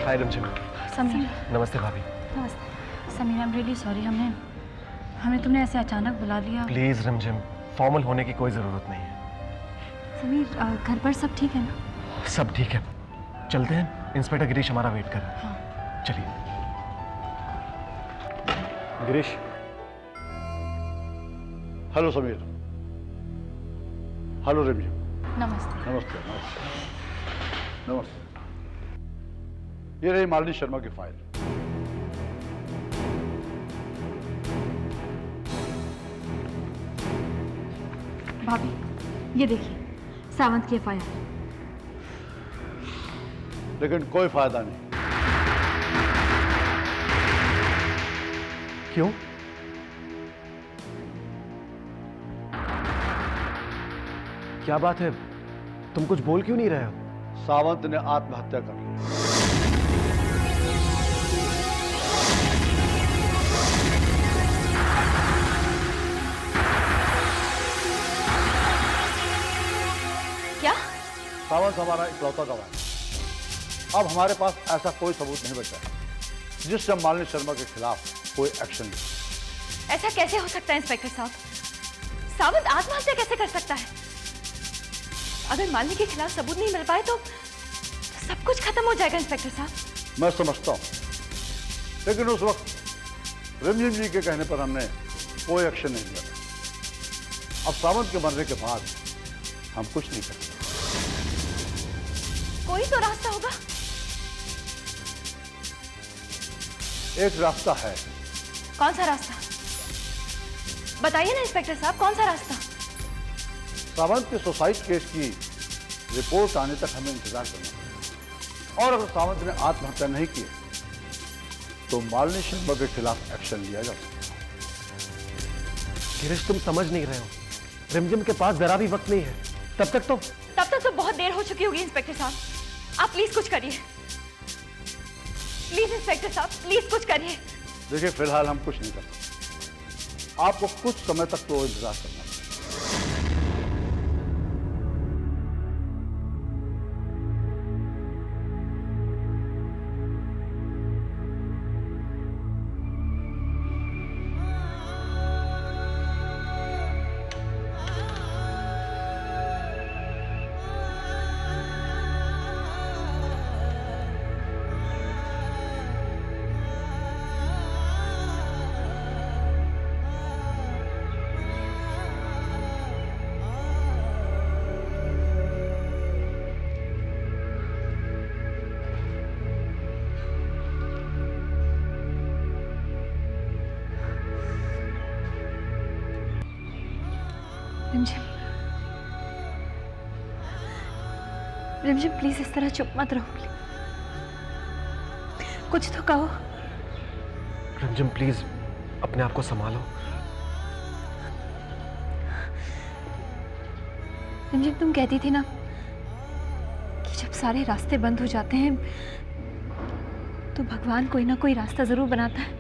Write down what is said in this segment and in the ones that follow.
हाय रिमझिम। समीर। नमस्ते भाभी। नमस्ते Sameer, I am really sorry. हमें तुमने ऐसे अचानक बुला लिया। प्लीज रिमझिम, फॉर्मल होने की कोई जरूरत नहीं है। समीर, घर पर सब ठीक है ना? सब ठीक है, चलते हैं। इंस्पेक्टर गिरीश हमारा वेट कर रहा है। हाँ। चलिए। गिरीश। हेलो समीर। हेलो रिमझिम। नमस्ते। नमस्ते नमस्ते नमस्ते। ये रही मालिनी शर्मा की फाइल। भाभी, ये देखिए सावंत की एफआईआर। लेकिन कोई फायदा नहीं। क्यों? क्या बात है, तुम कुछ बोल क्यों नहीं रहे हो? सावंत ने आत्महत्या कर ली। क्या? सावंत हमारा इकलौता गवाह है। अब हमारे पास ऐसा कोई सबूत नहीं बचा है जिससे मालिनी शर्मा के खिलाफ कोई एक्शन ले। ऐसा कैसे हो सकता है इंस्पेक्टर साहब? सावंत आत्महत्या कैसे कर सकता है? अगर मालिनी के खिलाफ सबूत नहीं मिल पाए तो सब कुछ खत्म हो जाएगा इंस्पेक्टर साहब। मैं समझता हूं, लेकिन उस वक्त रिमझिम जी के कहने पर हमने कोई एक्शन नहीं लिया था। अब सावंत के मरने के बाद हम कुछ नहीं कर सकते। कोई तो रास्ता होगा। एक रास्ता है। कौन सा रास्ता? बताइए ना इंस्पेक्टर साहब, कौन सा रास्ता? सावंत के सुसाइड केस की रिपोर्ट आने तक हमें इंतजार करना पड़ेगा। और अगर सावंत ने आत्महत्या नहीं की तो मालिनी शर्मा के खिलाफ एक्शन लिया जा सकता है। गिरीश, तुम समझ नहीं रहे हो। रिमझिम के पास जरा भी वक्त नहीं है। तब तक तो बहुत देर हो चुकी होगी इंस्पेक्टर साहब। आप प्लीज कुछ करिए। प्लीज इंस्पेक्टर साहब, प्लीज कुछ करिए। देखिए, फिलहाल हम कुछ नहीं कर सकते। आपको कुछ समय तक तो इंतजार करना है। रिमझिम, रिमझिम प्लीज इस तरह चुप मत रहो। कुछ तो कहो। रिमझिम प्लीज अपने आप को संभालो। रिमझिम, तुम कहती थी ना कि जब सारे रास्ते बंद हो जाते हैं तो भगवान कोई ना कोई रास्ता जरूर बनाता है।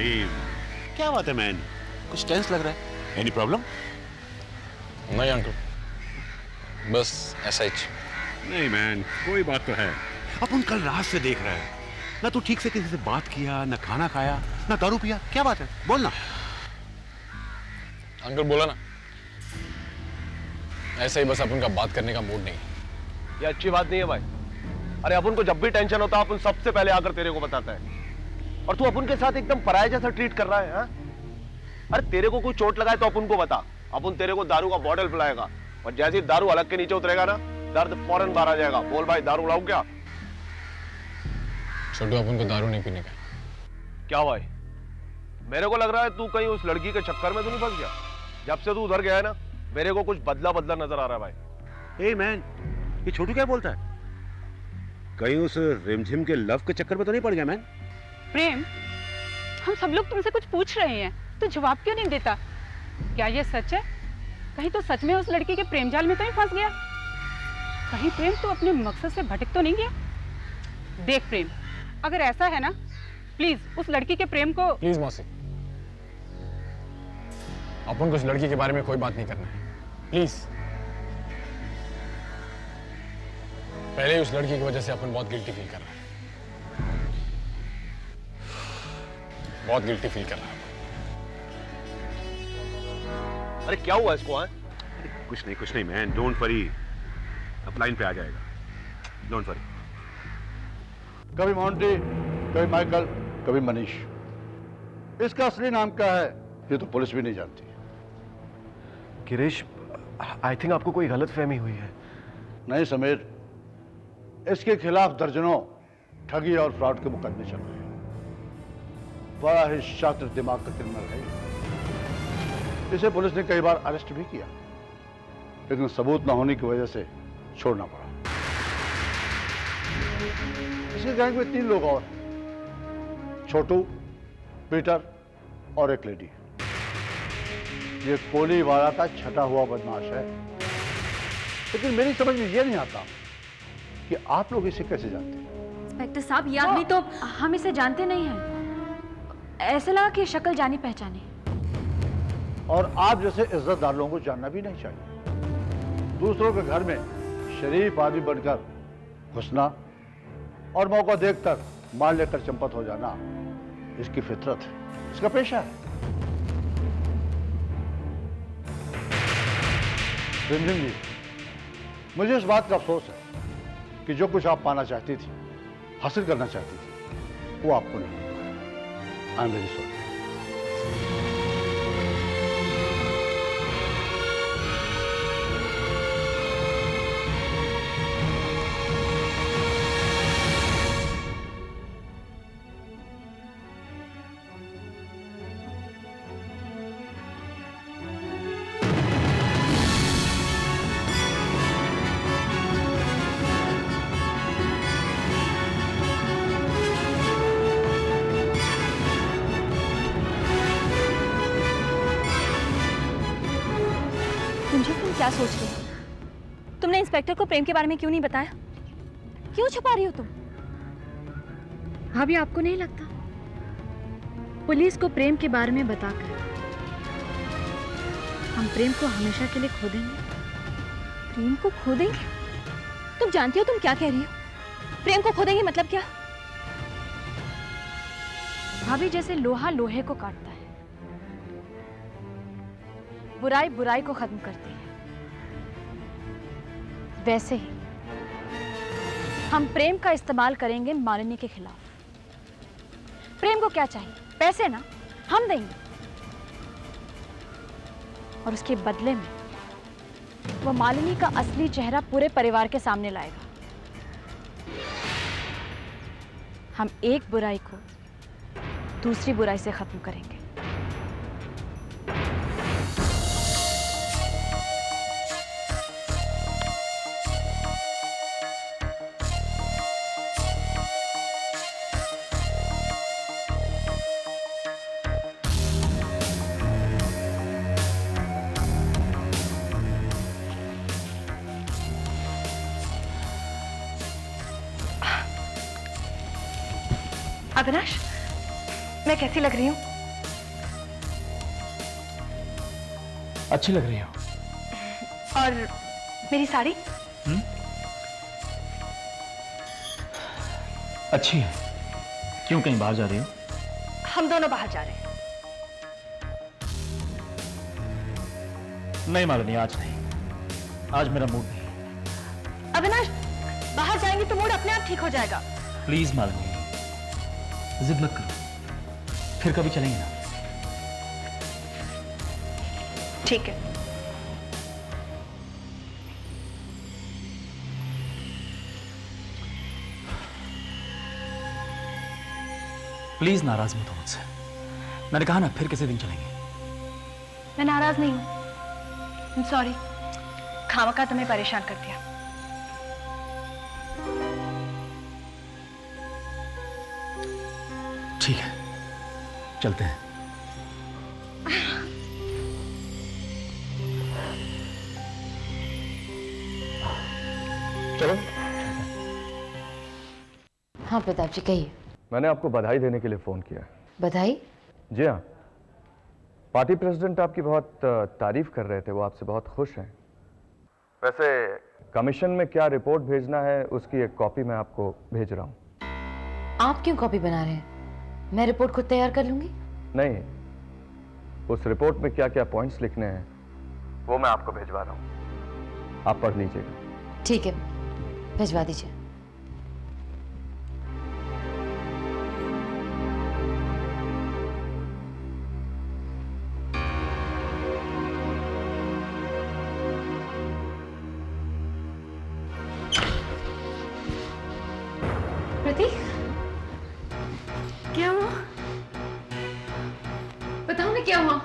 प्रेम, क्या बात है मैन? कुछ टेंस लग रहा है। Any problem? नहीं अंकल, बस ऐसा ही। नहीं मैन, कोई बात तो है। अपन कल रात से देख रहा है ना, तू ठीक से किसी से बात किया, ना खाना खाया, ना दारू पिया। क्या बात है, बोल ना। अंकल बोला ना, ऐसा ही बस अपन का बात करने का मूड नहीं है। ये अच्छी बात नहीं है भाई। अरे अपन को जब भी टेंशन होता है अपन सबसे पहले आकर तेरे को बताता है, और तू अपन के साथ एकदम पराये जैसा ट्रीट कर रहा है हा? अरे तेरे को कोई चोट लगाए तो अपन को बता, अपन तेरे को दारू का बॉटल पिलाएगा, और जैसे ही दारू अलग के नीचे उतरेगा ना, दर्द फौरन बाहर आ जाएगा। बोल भाई, दारू लाऊं क्या? छोटू, अपन को दारू नहीं पीने का। क्या भाई, मेरे को लग रहा है तू कहीं उस लड़की के चक्कर में तो नहीं फंस गया? जब से तू उधर गया है ना, मेरे को कुछ बदला बदला नजर आ रहा है भाई। ए मैन, ये छोटू क्या बोलता है? कहीं उस रिमझिम के लव के चक्कर में तो नहीं पड़ गया मैन? प्रेम, हम सब लोग तुमसे कुछ पूछ रहे हैं, तो जवाब क्यों नहीं देता? क्या ये सच है? कहीं तो सच में उस लड़की के प्रेम जाल में तो नहीं फंस गया? कहीं प्रेम तो अपने मकसद से भटक तो नहीं गया? देख प्रेम, अगर ऐसा है ना, प्लीज उस लड़की के प्रेम को। प्लीज मौसी, अपन को उस लड़की के बारे में कोई बात नहीं करना है, प्लीज। पहले ही उस लड़की की वजह से अपन बहुत गिल्टी फील कर रहा है, बहुत गिल्टी फील कर रहा है। अरे क्या हुआ इसको? है कुछ नहीं मैन, डोंट वरी, अब लाइन पे आ जाएगा, डोंट वरी। कभी मोंटी, कभी माइकल, कभी मनीष। इसका असली नाम क्या है ये तो पुलिस भी नहीं जानती। गिरीश, आई थिंक आपको कोई गलतफहमी हुई है। नहीं समीर, इसके खिलाफ दर्जनों ठगी और फ्रॉड के मुकदमे चल रहे हैं। बड़ा ही शातिर दिमाग का क्रिमिनल है। इसे पुलिस ने कई बार अरेस्ट भी किया, लेकिन सबूत न होने की वजह से छोड़ना पड़ा। इसके गैंग में 3 लोग और हैं, छोटू, पीटर और एक लेडी। ये कोलीवाला का छटा हुआ बदमाश है, लेकिन मेरी समझ में ये नहीं आता कि आप लोग इसे कैसे जानते हैं। इंस्पेक्टर साहब, ये आदमी तो हम इसे जानते नहीं हैं। ऐसा लगा कि शक्ल जानी पहचानी। और आप जैसे इज्जतदार लोगों को जानना भी नहीं चाहिए। दूसरों के घर में शरीफ आदमी बनकर घुसना और मौका देखकर माल लेकर चंपत हो जाना इसकी फितरत है, इसका पेशा है। रिमझिम जी, मुझे इस बात का अफसोस है कि जो कुछ आप पाना चाहती थी, हासिल करना चाहती थी, वो आपको नहीं मिला। I am very sorry. क्या सोच रही हो? तुमने इंस्पेक्टर को प्रेम के बारे में क्यों नहीं बताया? क्यों छुपा रही हो तुम? भाभी, आपको नहीं लगता पुलिस को प्रेम के बारे में बताकर हम प्रेम को हमेशा के लिए खो देंगे? प्रेम को खो देंगे? तुम जानती हो तुम क्या कह रही हो? प्रेम को खो देंगे मतलब क्या? भाभी, जैसे लोहा लोहे को काटता है, बुराई बुराई को खत्म करती है, वैसे ही हम प्रेम का इस्तेमाल करेंगे मालिनी के खिलाफ। प्रेम को क्या चाहिए? पैसे ना, हम देंगे, और उसके बदले में वो मालिनी का असली चेहरा पूरे परिवार के सामने लाएगा। हम एक बुराई को दूसरी बुराई से खत्म करेंगे। अविनाश, मैं कैसी लग रही हूँ? अच्छी लग रही हो। और मेरी साड़ी? अच्छी है। क्यों, कहीं बाहर जा रही हो? हम दोनों बाहर जा रहे हैं। नहीं मालिनी, आज नहीं। आज मेरा मूड नहीं। अविनाश, बाहर जाएंगे तो मूड अपने आप ठीक हो जाएगा। प्लीज मालिनी, जिद मत करो, फिर कभी चलेंगे ना। ठीक है। प्लीज नाराज मत हो मुझसे। मैंने कहा ना, फिर किसी दिन चलेंगे। मैं नाराज नहीं हूं। सॉरी, खामखा तुम्हें परेशान कर दिया। ठीक है, चलते हैं। चलो। हाँ प्रताप जी, कहिए। मैंने आपको बधाई देने के लिए फोन किया। बधाई? जी हाँ, पार्टी प्रेसिडेंट आपकी बहुत तारीफ कर रहे थे, वो आपसे बहुत खुश हैं। वैसे कमीशन में क्या रिपोर्ट भेजना है उसकी एक कॉपी मैं आपको भेज रहा हूँ। आप क्यों कॉपी बना रहे हैं? मैं रिपोर्ट खुद तैयार कर लूंगी। नहीं, उस रिपोर्ट में क्या क्या पॉइंट्स लिखने हैं वो मैं आपको भिजवा रहा हूँ, आप पढ़ लीजिएगा। ठीक है, भिजवा दीजिए। प्रतीक, क्या हुआ? बताओ ना क्या हुआ?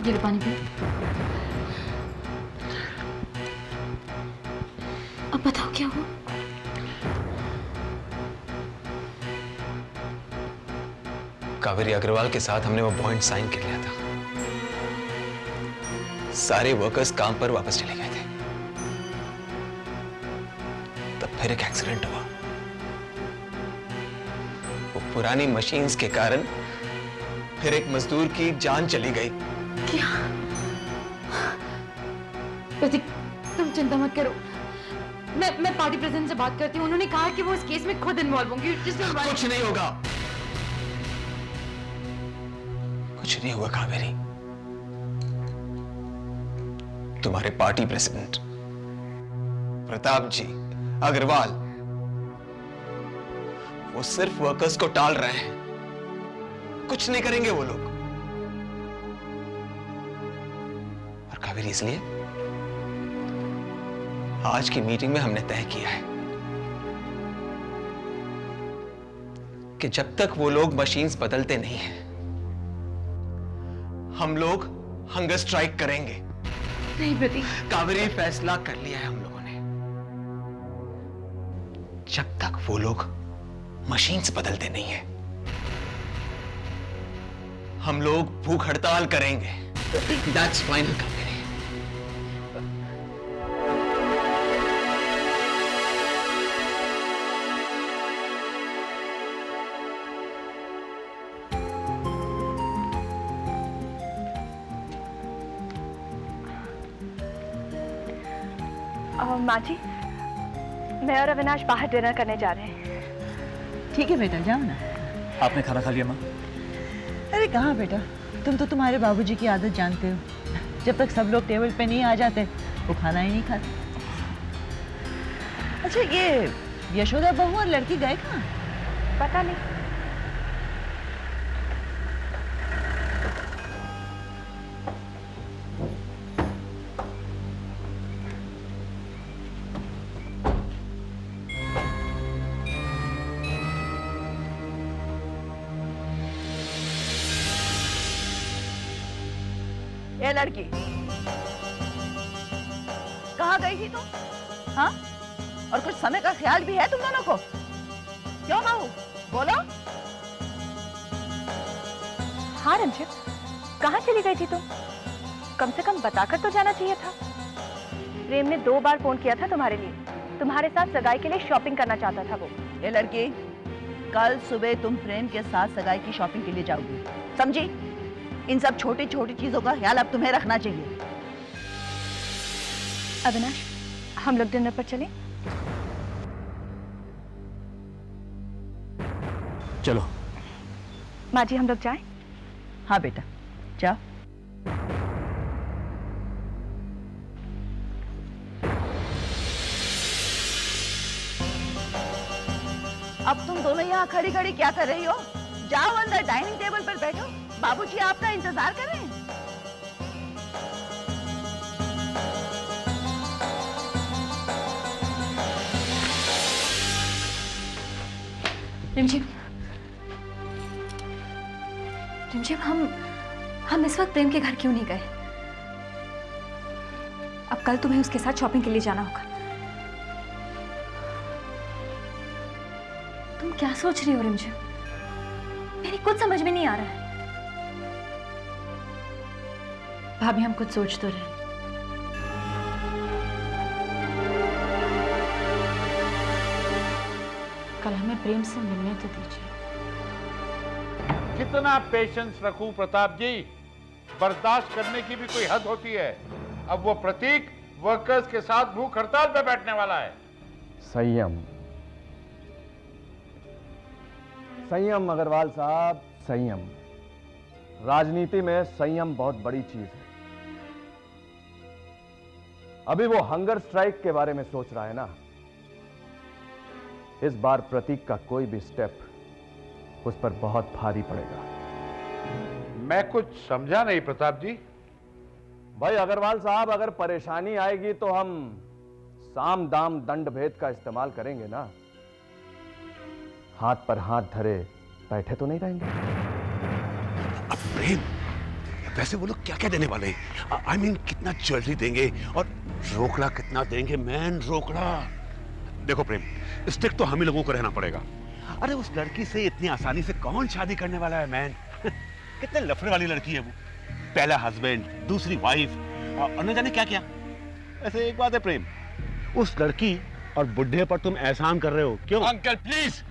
ये लो पानी पियो। अब बताओ क्या हुआ? कावेरी अग्रवाल के साथ हमने वो बॉन्ड साइन कर लिया था। सारे वर्कर्स काम पर वापस चले गए थे। तब फिर एक एक्सीडेंट हुआ। वो पुरानी मशीन्स के कारण फिर एक मजदूर की जान चली गई। क्या? प्रतीक, तुम चिंता मत करो। मैं पार्टी प्रेसिडेंट से बात करती हूँ। उन्होंने कहा कि वो इस केस में खुद इन्वॉल्व होंगी। कुछ नहीं होगा, कुछ नहीं हुआ कावेरी। तुम्हारे पार्टी प्रेसिडेंट प्रताप जी अग्रवाल वो सिर्फ वर्कर्स को टाल रहे हैं, कुछ नहीं करेंगे वो लोग। और कावेरी, इसलिए आज की मीटिंग में हमने तय किया है कि जब तक वो लोग मशीन्स बदलते नहीं हैं, हम लोग हंगर स्ट्राइक करेंगे। नहीं प्रतीक। कावेरी, फैसला कर लिया है हम लोगों ने। जब तक वो लोग मशीन्स बदलते नहीं हैं, हम लोग भूख हड़ताल करेंगे। That's final, Kaveri. माँ जी, मैं और अविनाश बाहर डिनर करने जा रहे हैं। ठीक है बेटा, जाओ ना। आपने खाना खा लिया माँ? अरे कहाँ बेटा, तुम तो तुम्हारे बाबूजी की आदत जानते हो। जब तक सब लोग टेबल पे नहीं आ जाते वो खाना ही नहीं खाते। अच्छा, ये यशोदा बहू और लड़की गए कहाँ? पता नहीं। ये लड़की कहाँ गई थी तुम? हाँ? और कुछ समय का ख्याल भी है तुम दोनों को? क्यों बहू, बोलो। हाँ रंजित, कहाँ चली गई थी तुम? कम से कम बताकर तो जाना चाहिए था। प्रेम ने 2 बार फोन किया था तुम्हारे लिए। तुम्हारे साथ सगाई के लिए शॉपिंग करना चाहता था वो। ये लड़की कल सुबह तुम प्रेम के साथ सगाई की शॉपिंग के लिए जाओगी, समझी? इन सब छोटी छोटी चीजों का ख्याल अब तुम्हें रखना चाहिए। अविनाश, हम लोग डिनर पर चलें? चलो। माँ जी, हम लोग जाएं? हाँ बेटा, जाओ। अब तुम दोनों यहाँ खड़ी खड़ी क्या कर रही हो? जाओ अंदर डाइनिंग टेबल पर बैठो, बाबूजी आपका इंतजार कर रहे हैं। रिमझिम, हम इस वक्त प्रेम के घर क्यों नहीं गए? अब कल तुम्हें उसके साथ शॉपिंग के लिए जाना होगा। तुम क्या सोच रही हो रिमझिम? मेरी कुछ समझ में नहीं आ रहा है। भाभी, हम कुछ सोच तो रहे। कल हमें प्रेम से मिलने तो दीजिए। कितना पेशेंस रखूं प्रताप जी? बर्दाश्त करने की भी कोई हद होती है। अब वो प्रतीक वर्कर्स के साथ भूख हड़ताल पे बैठने वाला है। संयम, संयम अग्रवाल साहब, संयम। राजनीति में संयम बहुत बड़ी चीज है। अभी वो हंगर स्ट्राइक के बारे में सोच रहा है ना। इस बार प्रतीक का कोई भी स्टेप उस पर बहुत भारी पड़ेगा। मैं कुछ समझा नहीं प्रताप जी। भाई अग्रवाल साहब, अगर परेशानी आएगी तो हम साम दाम दंड भेद का इस्तेमाल करेंगे ना। हाथ पर हाथ धरे बैठे तो नहीं रहेंगे। अब प्रेम, वैसे वो लोग क्या क्या देने वाले हैं? आई मीन कितना ज्वेलरी देंगे और रोकड़ा कितना देंगे? मैन रोकड़ा। देखो प्रेम, स्टिक तो हम ही लोगों को रहना पड़ेगा। अरे उस लड़की से इतनी आसानी से कौन शादी करने वाला है मैन? कितने लफड़े वाली लड़की है वो। पहला हस्बैंड, दूसरी वाइफ और न जाने क्या क्या। ऐसे एक बात है प्रेम, उस लड़की और बुढ़े पर तुम एहसान कर रहे हो। क्यों? Uncle please,